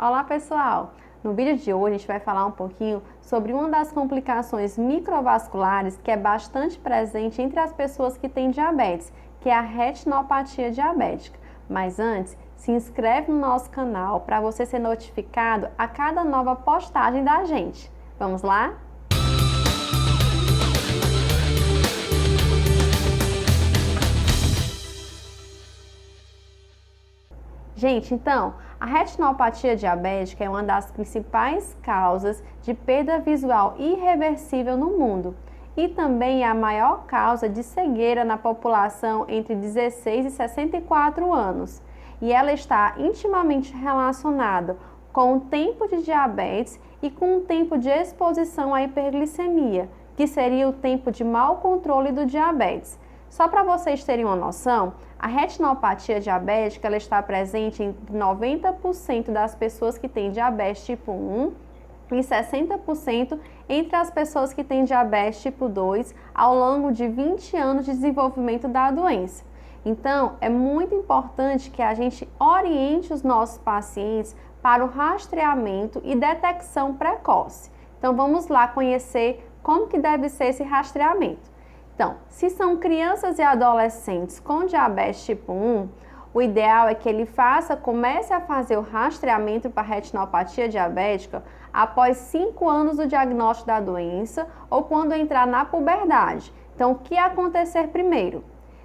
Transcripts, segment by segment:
Olá pessoal! No vídeo de hoje a gente vai falar um pouquinho sobre uma das complicações microvasculares que é bastante presente entre as pessoas que têm diabetes, que é a retinopatia diabética. Mas antes, se inscreve no nosso canal para você ser notificado a cada nova postagem da gente. Vamos lá? Gente, então, a retinopatia diabética é uma das principais causas de perda visual irreversível no mundo e também é a maior causa de cegueira na população entre 16 e 64 anos. E ela está intimamente relacionada com o tempo de diabetes e com o tempo de exposição à hiperglicemia, que seria o tempo de mau controle do diabetes. Só para vocês terem uma noção, a retinopatia diabética ela está presente em 90% das pessoas que têm diabetes tipo 1 e 60% entre as pessoas que têm diabetes tipo 2 ao longo de 20 anos de desenvolvimento da doença. Então, é muito importante que a gente oriente os nossos pacientes para o rastreamento e detecção precoce. Então, vamos lá conhecer como que deve ser esse rastreamento. Então, se são crianças e adolescentes com diabetes tipo 1, o ideal é que ele comece a fazer o rastreamento para a retinopatia diabética após 5 anos do diagnóstico da doença ou quando entrar na puberdade. Então, o que acontecer primeiro?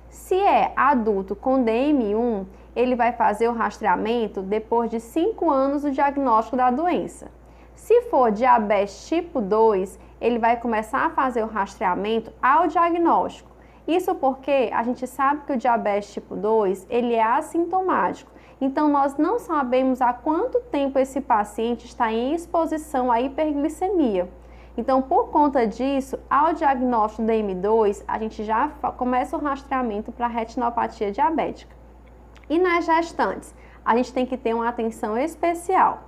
Se é adulto com DM1, ele vai fazer o rastreamento depois de 5 anos do diagnóstico da doença. Se for diabetes tipo 2, ele vai começar a fazer o rastreamento ao diagnóstico. Isso porque a gente sabe que o diabetes tipo 2, ele é assintomático. Então, nós não sabemos há quanto tempo esse paciente está em exposição à hiperglicemia. Então, por conta disso, ao diagnóstico do DM2, a gente já começa o rastreamento para a retinopatia diabética. E nas gestantes, a gente tem que ter uma atenção especial.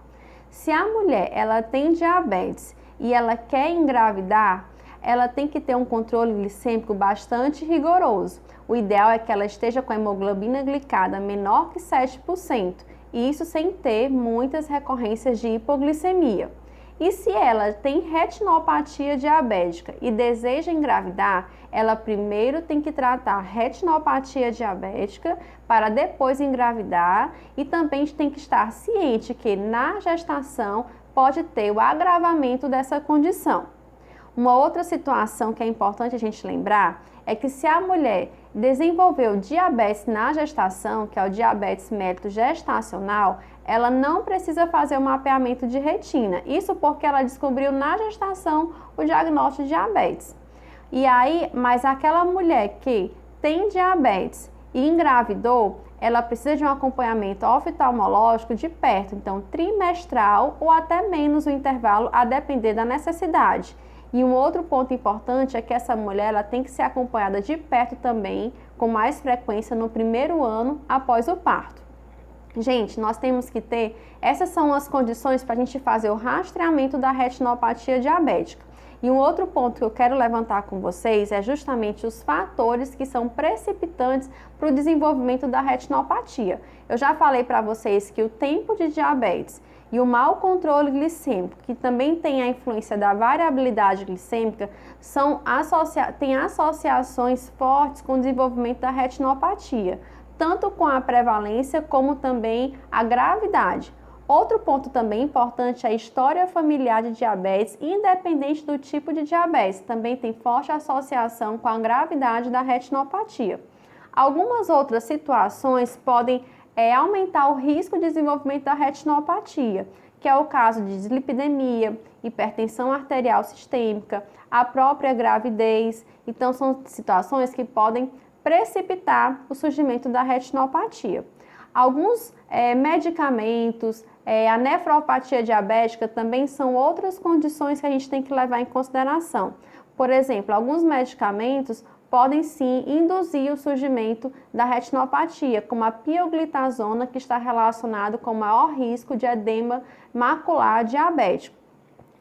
Se a mulher ela tem diabetes e ela quer engravidar, ela tem que ter um controle glicêmico bastante rigoroso. O ideal é que ela esteja com a hemoglobina glicada menor que 7%, e isso sem ter muitas recorrências de hipoglicemia. E se ela tem retinopatia diabética e deseja engravidar, ela primeiro tem que tratar a retinopatia diabética para depois engravidar, e também tem que estar ciente que na gestação pode ter o agravamento dessa condição. Uma outra situação que é importante a gente lembrar é que se a mulher desenvolveu diabetes na gestação, que é o diabetes mellitus gestacional, ela não precisa fazer o mapeamento de retina. Isso porque ela descobriu na gestação o diagnóstico de diabetes. E aí, mas aquela mulher que tem diabetes e engravidou, ela precisa de um acompanhamento oftalmológico de perto, então trimestral ou até menos o intervalo, a depender da necessidade. E um outro ponto importante é que essa mulher ela tem que ser acompanhada de perto também, com mais frequência no primeiro ano após o parto. Gente, nós temos que ter, essas são as condições para a gente fazer o rastreamento da retinopatia diabética. E um outro ponto que eu quero levantar com vocês é justamente os fatores que são precipitantes para o desenvolvimento da retinopatia. Eu já falei para vocês que o tempo de diabetes e o mau controle glicêmico, que também tem a influência da variabilidade glicêmica, têm associações fortes com o desenvolvimento da retinopatia, tanto com a prevalência como também a gravidade. Outro ponto também importante é a história familiar de diabetes, independente do tipo de diabetes, também tem forte associação com a gravidade da retinopatia. Algumas outras situações podem aumentar o risco de desenvolvimento da retinopatia, que é o caso de dislipidemia, hipertensão arterial sistêmica, a própria gravidez. Então, são situações que podem precipitar o surgimento da retinopatia. Alguns medicamentos, a nefropatia diabética também são outras condições que a gente tem que levar em consideração. Por exemplo, alguns medicamentos podem sim induzir o surgimento da retinopatia, como a pioglitazona, que está relacionado com maior risco de edema macular diabético.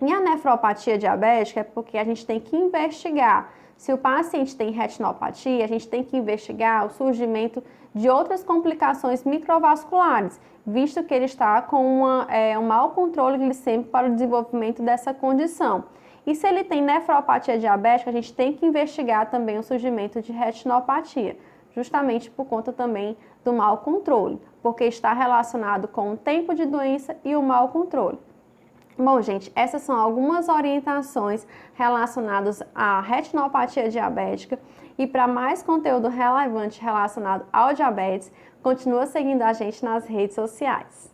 E a nefropatia diabética é porque a gente tem que investigar Se o paciente tem retinopatia, a gente tem que investigar o surgimento de outras complicações microvasculares, visto que ele está com um mau controle glicêmico para o desenvolvimento dessa condição. E se ele tem nefropatia diabética, a gente tem que investigar também o surgimento de retinopatia, justamente por conta também do mau controle, porque está relacionado com o tempo de doença e o mau controle. Bom, gente, essas são algumas orientações relacionadas à retinopatia diabética e para mais conteúdo relevante relacionado ao diabetes, continua seguindo a gente nas redes sociais.